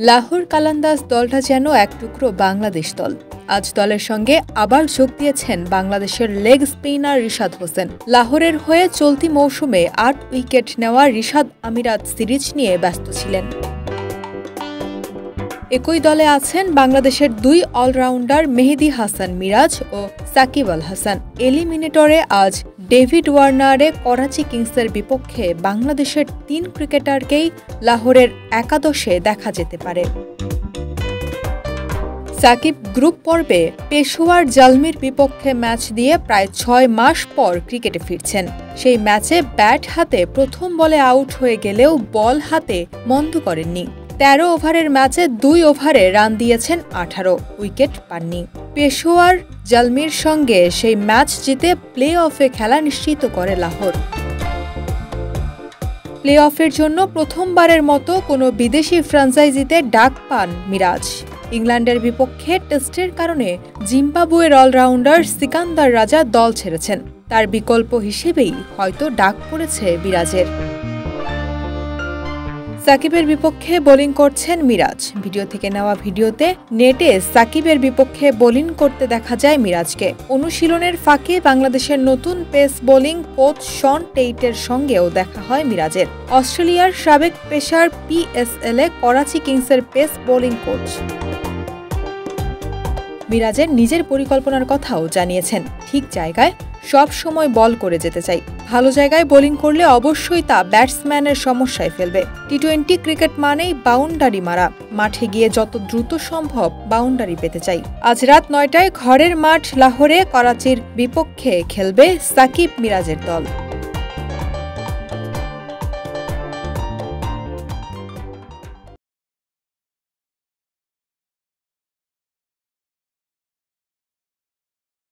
লাহোর কালান্দাজ দলটা যেন এক টুকরো বাংলাদেশ দল। আজ দলের সঙ্গে আবার যোগ দিয়েছেন বাংলাদেশের লেগ স্পিনার রিশাদ হোসেন। লাহোরের হয়ে চলতি মৌসুমে ৮ উইকেট নেওয়া রিশাদ আমিরাত সিরিজ নিয়ে ব্যস্ত ছিলেন। একই দলে আছেন বাংলাদেশের ২ অলরাউন্ডার মেহেদী হাসান মিরাজ ও সাকিব আল হাসান। এলিমিনেটরে আজ ডেভিড ওয়ার্নারে করাচি কিংসের বিপক্ষে বাংলাদেশের ৩ ক্রিকেটারকেই লাহোরের একাদশে দেখা যেতে পারে। সাকিব গ্রুপ পর্বে পেশোয়ার জালমির বিপক্ষে ম্যাচ দিয়ে প্রায় ৬ মাস পর ক্রিকেটে ফিরছেন। সেই ম্যাচে ব্যাট হাতে প্রথম বলে আউট হয়ে গেলেও বল হাতে মন্দ করেননি। ১৩ ওভারের ম্যাচে ২ ওভারে রান দিয়েছেন ১৮, উইকেট পাননি। পেশোয়ার জালমির সঙ্গে সেই ম্যাচ জিতে প্লে অফে খেলা নিশ্চিত করে লাহোর। প্লে অফের জন্য প্রথমবারের মতো কোনো বিদেশি ফ্র্যাঞ্চাইজিতে ডাক পান মিরাজ। ইংল্যান্ডের বিপক্ষে টেস্টের কারণে জিম্বাবুয়ের অলরাউন্ডার সিকান্দার রাজা দল ছেড়েছেন। তার বিকল্প হিসেবেই হয়তো ডাক পড়েছে মিরাজের। সাকিবের বিপক্ষে বোলিং করছেন মিরাজ। ভিডিও থেকে নেওয়া ভিডিওতে নেটে সাকিবের বিপক্ষে বোলিং করতে দেখা যায় মিরাজকে। অনুশীলনের ফাঁকে বাংলাদেশের নতুন পেস বোলিং কোচ শন টেইটের সঙ্গেও দেখা হয় মিরাজের। অস্ট্রেলিয়ার সাবেক পেসার PSL-এ করাচি কিংসের পেস বোলিং কোচ মিরাজের নিজের পরিকল্পনার কথাও জানিয়েছেন। ঠিক জায়গায় সব সময় বল করে যেতে চাই। ভালো জায়গায় বোলিং করলে অবশ্যই তা ব্যাটসম্যানের সমস্যায় ফেলবে। টি-20 ক্রিকেট মানেই বাউন্ডারি মারা। মাঠে গিয়ে যত দ্রুত সম্ভব বাউন্ডারি পেতে চাই। আজ রাত ৯টায় ঘরের মাঠ লাহোরে করাচির বিপক্ষে খেলবে সাকিব মিরাজের দল।